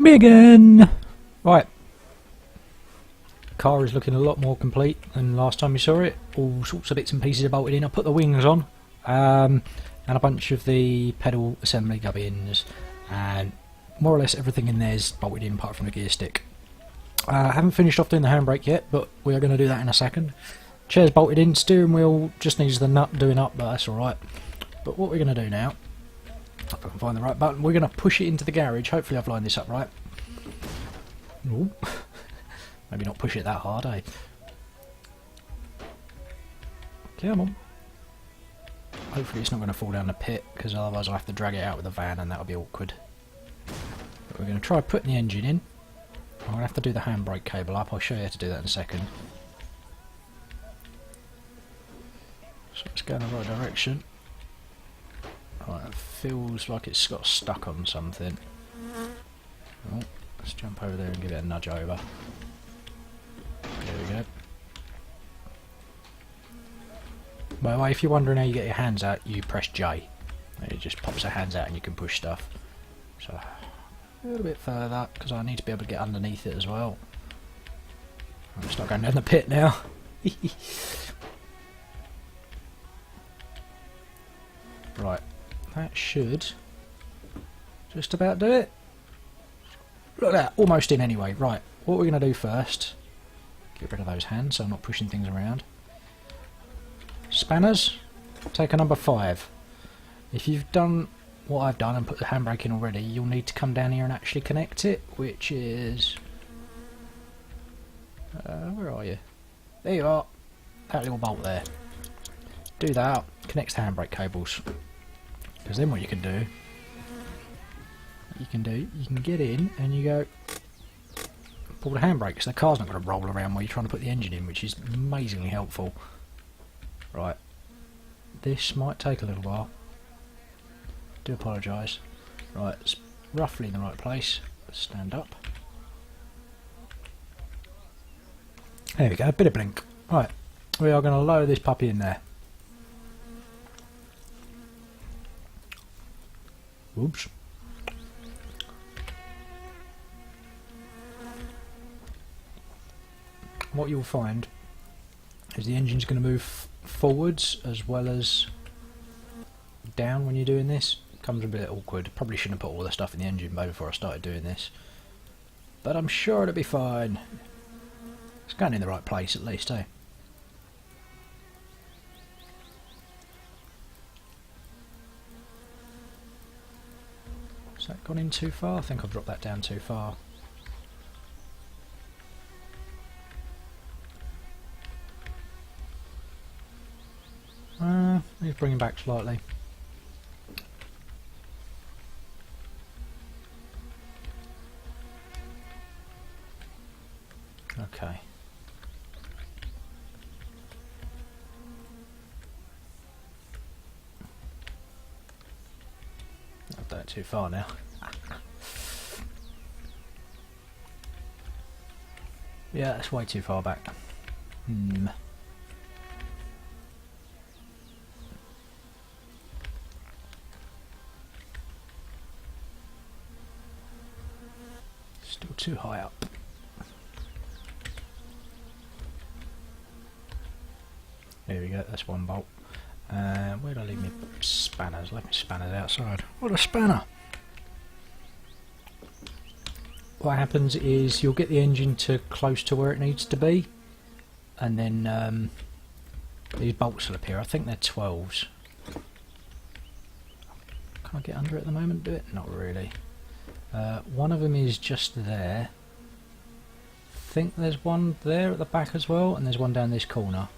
Me again! Right. Car is looking a lot more complete than last time you saw it. All sorts of bits and pieces are bolted in. I put the wings on. And a bunch of the pedal assembly gubbins. And more or less everything in there is bolted in apart from the gear stick. I haven't finished off doing the handbrake yet, but we are going to do that in a second. Chair's bolted in. Steering wheel just needs the nut doing up, but that's alright. But what we're going to do now, if I can find the right button, we're going to push it into the garage. Hopefully I've lined this up right. Ooh. Maybe not push it that hard, eh? Come on. Hopefully it's not going to fall down the pit, because otherwise I'll have to drag it out with the van and that'll be awkward. But we're going to try putting the engine in. I'm going to have to do the handbrake cable up. I'll show you how to do that in a second. So let's go in the right direction. Right, it feels like it's got stuck on something. Oh, let's jump over there and give it a nudge over. There we go. By the way, if you're wondering how you get your hands out, you press J. It just pops the hands out and you can push stuff. So, a little bit further, because I need to be able to get underneath it as well. I'm just not going down the pit now. Right, that should just about do it. Look at that, almost in anyway. Right, what we're going to do first, get rid of those hands so I'm not pushing things around. Spanners, take a number 5. If you've done what I've done and put the handbrake in already, you'll need to come down here and actually connect it, which is... where are you? There you are, that little bolt there. Do that, connects the handbrake cables. Because then what you can do, you can get in and you go pull the handbrake, so the car's not going to roll around while you're trying to put the engine in, which is amazingly helpful. Right, this might take a little while. Do apologise. Right, it's roughly in the right place. Let's stand up. There we go, a bit of blink. Right, we are going to lower this puppy in there. Oops. What you'll find is the engine's going to move forwards as well as down when you're doing this. Comes a bit awkward. Probably shouldn't have put all the stuff in the engine bay before I started doing this. But I'm sure it'll be fine. It's going in the right place at least, eh? Has that gone in too far? I think I've dropped that down too far. Need to bring him back slightly. Okay. I've done it too far now. Yeah, that's way too far back. Still too high up. There we go, that's one bolt. Where did I leave my spanners? Left my spanners outside. What a spanner! What happens is you'll get the engine to close to where it needs to be, and then these bolts will appear. I think they're 12s. Can I get under it at the moment? Do it? Not really. One of them is just there. I think there's one there at the back as well, and there's one down this corner.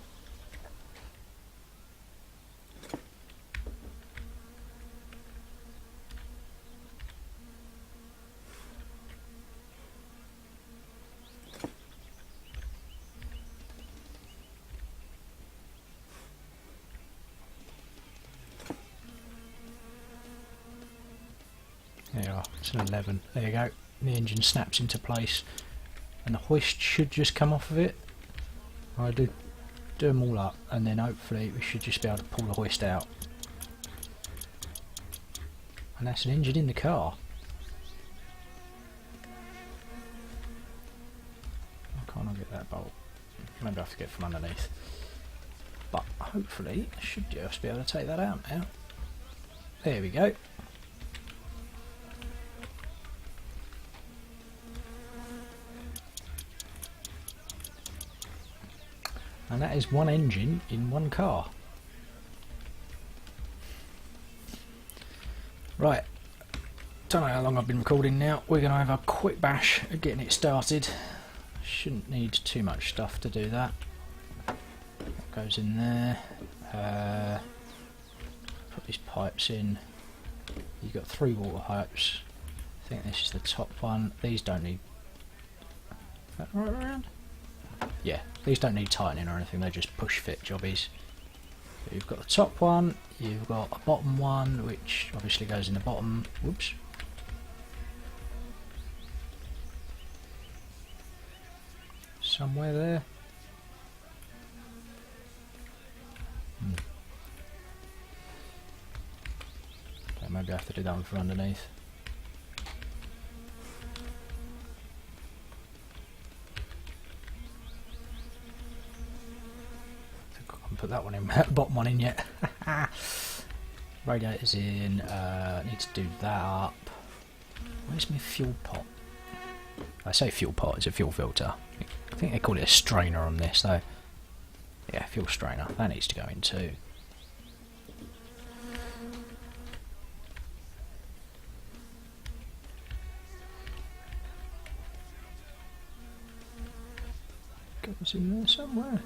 There you are, it's an 11. There you go. The engine snaps into place and the hoist should just come off of it. I do them all up and then hopefully we should just be able to pull the hoist out. And that's an engine in the car. get that bolt. Maybe I have to get from underneath. But hopefully I should just be able to take that out now. There we go. And that is one engine in one car. Right, don't know how long I've been recording now. We're going to have a quick bash at getting it started. Shouldn't need too much stuff to do that. That goes in there. Put these pipes in. You've got 3 water pipes. I think this is the top one. These don't need... Is that right around? Yeah, these don't need tightening or anything, they're just push fit jobbies. So you've got the top one, you've got a bottom one, which obviously goes in the bottom. Whoops. Somewhere there. Okay, maybe I have to do that one from underneath. Put that one in, bottom one in yet. Radiator's in, need to do that up. Where's my fuel pot? I say fuel pot, it's a fuel filter. I think they call it a strainer on this though. Yeah, fuel strainer, that needs to go in too. Goes in there somewhere.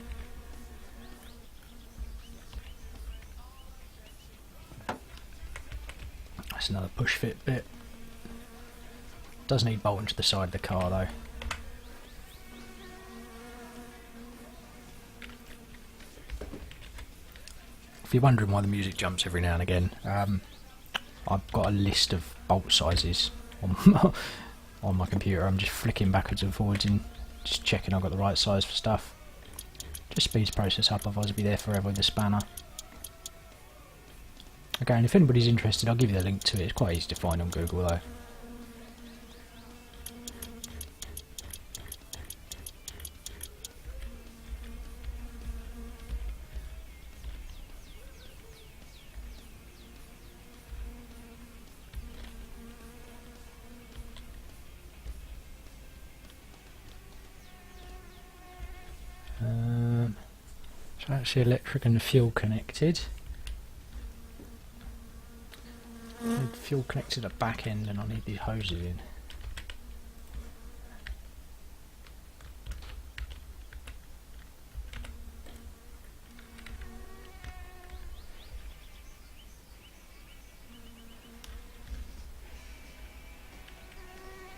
That's another push fit bit. Does need bolting to the side of the car though. If you're wondering why the music jumps every now and again, I've got a list of bolt sizes on, on my computer. I'm just flicking backwards and forwards and just checking I've got the right size for stuff. Just speeds the process up, otherwise I'll be there forever with the spanner. Okay, and if anybody's interested, I'll give you the link to it. It's quite easy to find on Google though. So actually electric and fuel connected. Need fuel connected at back end and I need these hoses in.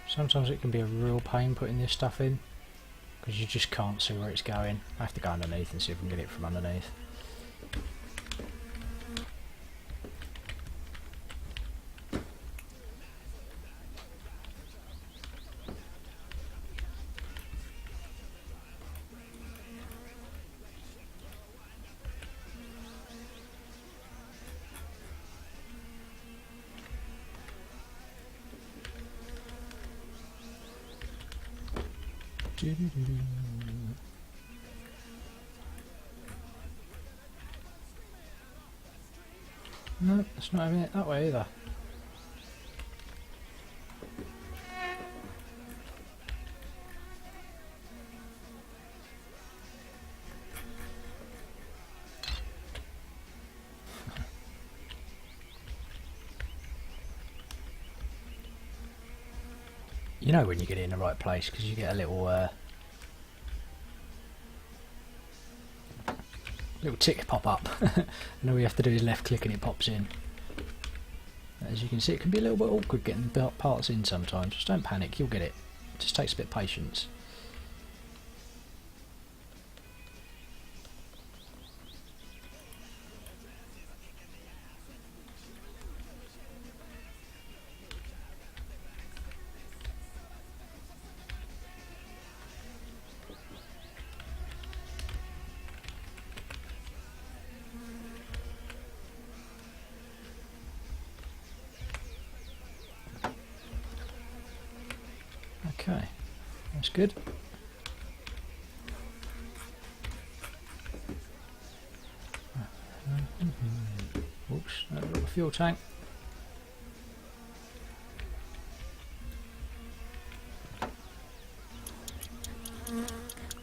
Sometimes it can be a real pain putting this stuff in because you just can't see where it's going. I have to go underneath and see if I can get it from underneath. No, it's not having it that way either. You know when you get it in the right place because you get a little little tick pop up and all you have to do is left click and it pops in. As you can see, it can be a little bit awkward getting parts in sometimes. Just don't panic, you'll get it. It just takes a bit of patience. Okay, that's good. fuel tank.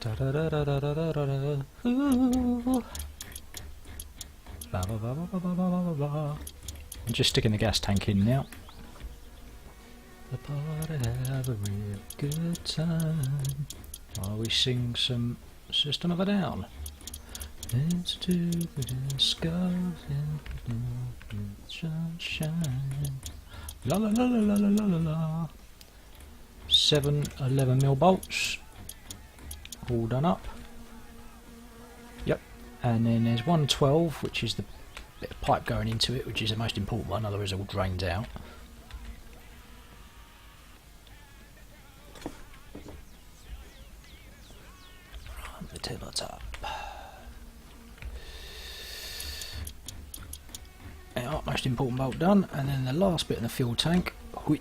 Da da da da da da da da da. Ooh. Blah, blah, blah, blah, blah, blah, blah, blah. I'm just sticking the gas tank in now. The party have a real good time while we sing some System of a Down. Let's do the disco in the sunshine. La la la la la la la la. 7 11mm bolts. All done up. Yep. And then there's 112, which is the bit of pipe going into it, which is the most important one, otherwise it all drains out. Right, the tilt's up. Yeah, most important bolt done, and then the last bit in the fuel tank. Hui.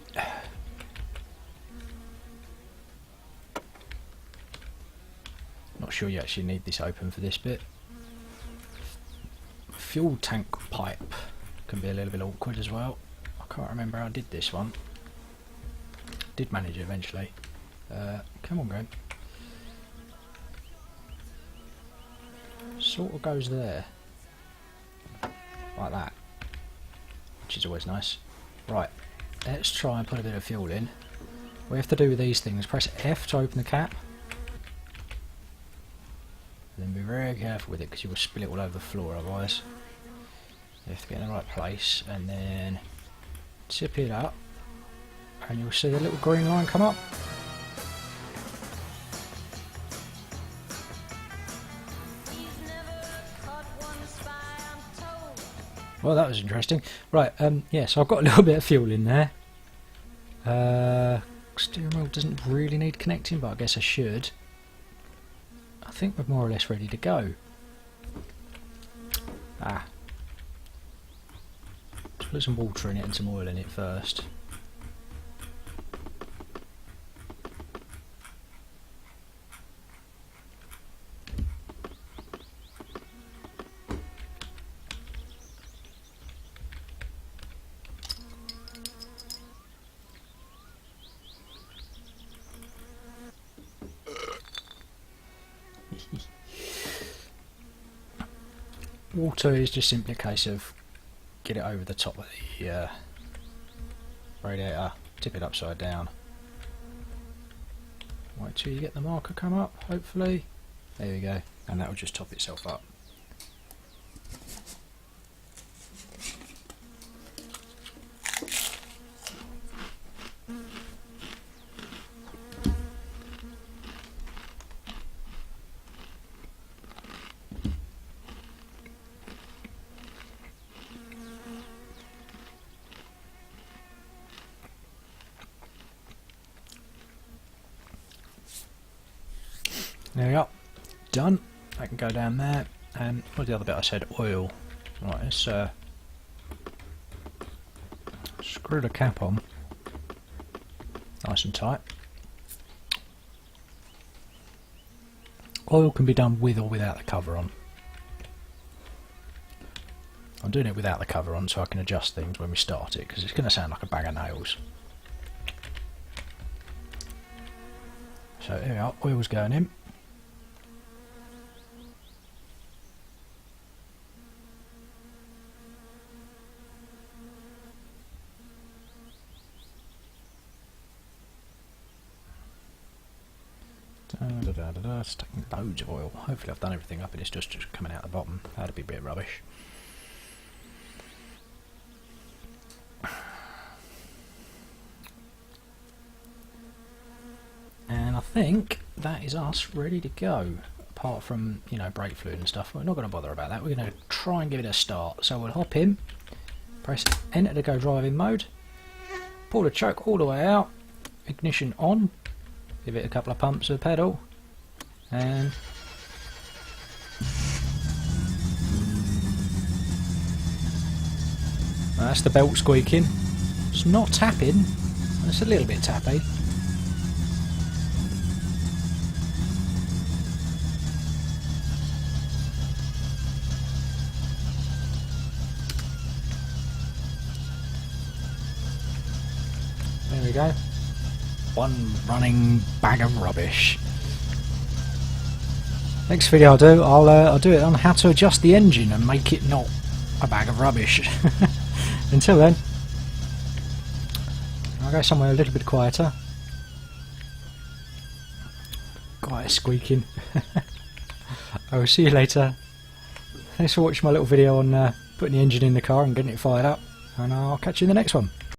Not sure you actually need this open for this bit. Fuel tank pipe can be a little bit awkward as well. I can't remember how I did this one. Did manage it eventually. Come on, Graham. Sort of goes there. Like that. Which is always nice. Right, let's try and put a bit of fuel in. What we have to do with these things, press F to open the cap. Then be very careful with it because you will spill it all over the floor otherwise. You have to get in the right place and then tip it up and you'll see the little green line come up. Well, that was interesting. Right, yeah, so I've got a little bit of fuel in there. Steering wheel doesn't really need connecting, but I guess I should. I think we're more or less ready to go. Ah. Let's put some water in it and some oil in it first. Water is just simply a case of get it over the top of the radiator, tip it upside down. Wait till you get the marker come up, hopefully. There we go, and that will just top itself up. There we go, done. That can go down there. And what's the other bit I said? Oil. Right, let's screw the cap on, nice and tight. Oil can be done with or without the cover on. I'm doing it without the cover on so I can adjust things when we start it, because it's going to sound like a bag of nails. So here we are, oil's going in. It's taking loads of oil. Hopefully I've done everything up and it's just coming out the bottom. That'd be a bit rubbish. And I think that is us ready to go. Apart from, you know, brake fluid and stuff. We're not going to bother about that. We're going to try and give it a start. So we'll hop in, press enter to go driving mode, pull the choke all the way out, ignition on, give it a couple of pumps of pedal, and that's the belt squeaking. It's not tapping, it's a little bit tappy. There we go. One running bag of rubbish. Next video I'll do it on how to adjust the engine and make it not a bag of rubbish. Until then, I'll go somewhere a little bit quieter. Quiet squeaking. I will see you later. Thanks for watching my little video on putting the engine in the car and getting it fired up, and I'll catch you in the next one.